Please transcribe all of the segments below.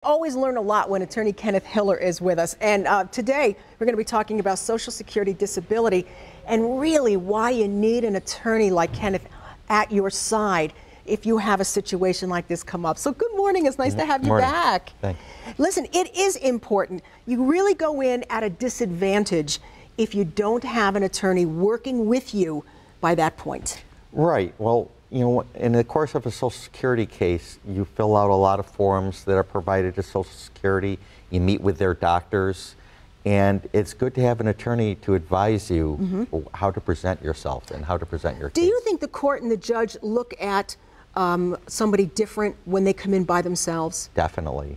always learn a lot when attorney Kenneth Hiller is with us. And today we're going to be talking about Social Security disability and really why you need an attorney like Kenneth at your side if you have a situation like this come up. So good morning. It's nice to have you back. Thanks. Listen, it is important. You really go in at a disadvantage if you don't have an attorney working with you by that point. Right. Well, you know, in the course of a Social Security case, you fill out a lot of forms that are provided to Social Security. You meet with their doctors, and it's good to have an attorney to advise you how to present yourself and how to present your case. Do you think the court and the judge look at somebody different when they come in by themselves? Definitely.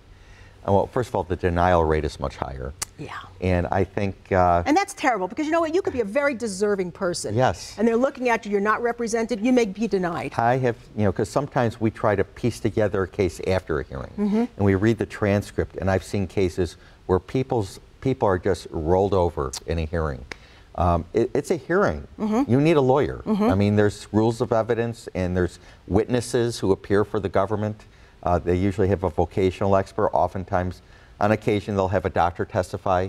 Well, first of all, the denial rate is much higher. Yeah. And I think... and that's terrible, because you know what? You could be a very deserving person. Yes. And they're looking at you, you're not represented, you may be denied. I have, you know, because sometimes we try to piece together a case after a hearing. And we read the transcript, and I've seen cases where people are just rolled over in a hearing. It's a hearing. You need a lawyer. I mean, there's rules of evidence, and there's witnesses who appear for the government. They usually have a vocational expert. Oftentimes, on occasion, they'll have a doctor testify.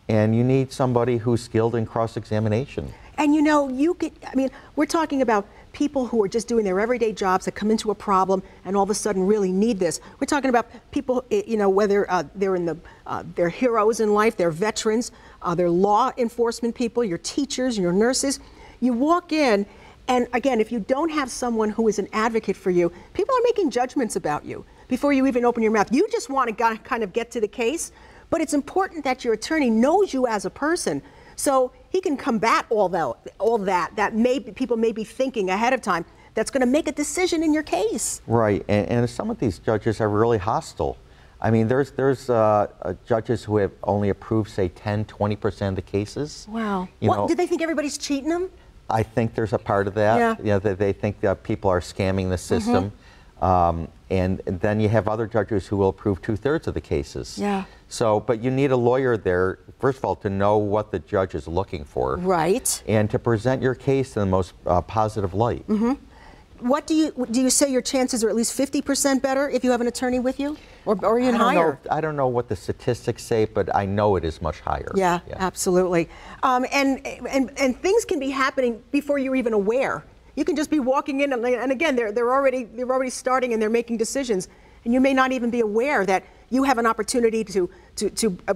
And you need somebody who's skilled in cross-examination. And you know, I mean, we're talking about people who are just doing their everyday jobs that come into a problem and all of a sudden really need this. We're talking about people, you know, whether they're heroes in life, they're veterans, they're law enforcement people, your teachers, your nurses. You walk in, and again, if you don't have someone who is an advocate for you, people are making judgments about you before you even open your mouth. You just want to kind of get to the case, but it's important that your attorney knows you as a person, so he can combat all that people may be thinking ahead of time that's going to make a decision in your case. Right, and some of these judges are really hostile. I mean, there's judges who have only approved, say, 10, 20% of the cases. Wow. What, do they think everybody's cheating them? I think there's a part of that. Yeah, that they think that people are scamming the system. And then you have other judges who will approve 2/3 of the cases. Yeah. So, but you need a lawyer there, first of all, to know what the judge is looking for. Right. And to present your case in the most positive light. What do you say your chances are at least 50% better if you have an attorney with you, or even higher? I don't know what the statistics say, but I know it is much higher. Yeah. Absolutely. And things can be happening before you're even aware. You can just be walking in, and again, they're already starting and they're making decisions, and you may not even be aware that you have an opportunity to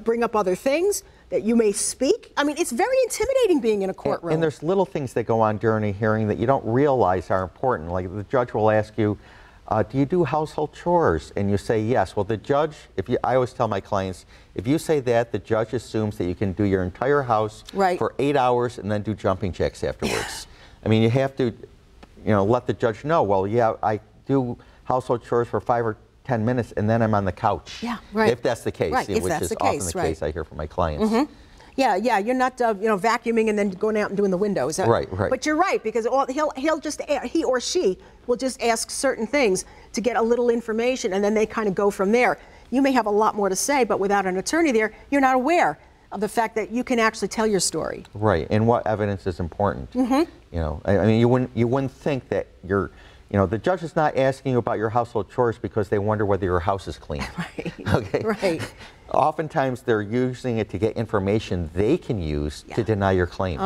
bring up other things, that you may speak. I mean, it's very intimidating being in a courtroom. And there's little things that go on during a hearing that you don't realize are important. Like the judge will ask you, do you do household chores? And you say yes. Well, the judge, I always tell my clients, if you say that, the judge assumes that you can do your entire house for 8 hours and then do jumping jacks afterwards. I mean, you have to, you know, let the judge know, well, yeah, I do household chores for 5 or 10 minutes, and then I'm on the couch. Yeah, right. If that's the case, which is often the case I hear from my clients. Yeah, you're not, you know, vacuuming and then going out and doing the windows. Right. But you're right, because he or she will just ask certain things to get a little information, and then they kind of go from there. You may have a lot more to say, but without an attorney there, you're not aware of the fact that you can actually tell your story. Right, and what evidence is important. You know, I mean, you wouldn't think that you know, the judge is not asking you about your household chores because they wonder whether your house is clean. Right. Okay. Right. Oftentimes they're using it to get information they can use to deny your claim.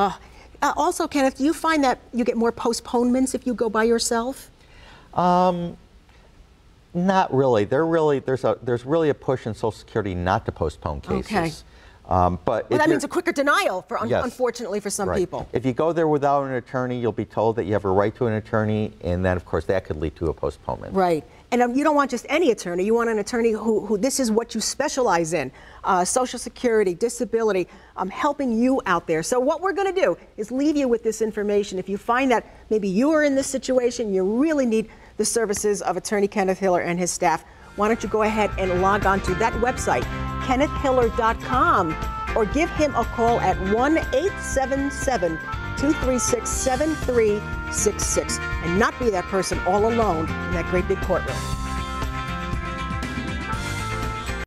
Also, Kenneth, do you find that you get more postponements if you go by yourself? Not really. There's really a push in Social Security not to postpone cases. Okay. But that means a quicker denial, unfortunately, for some people. If you go there without an attorney, you'll be told that you have a right to an attorney, and then, of course, that could lead to a postponement. Right. And you don't want just any attorney. You want an attorney who this is what you specialize in, Social Security, disability, helping you out there. So what we're going to do is leave you with this information. If you find that maybe you are in this situation, you really need the services of attorney Kenneth Hiller and his staff, why don't you go ahead and log on to that website, KennethHiller.com, or give him a call at 1-877-236-7366, and not be that person all alone in that great big courtroom.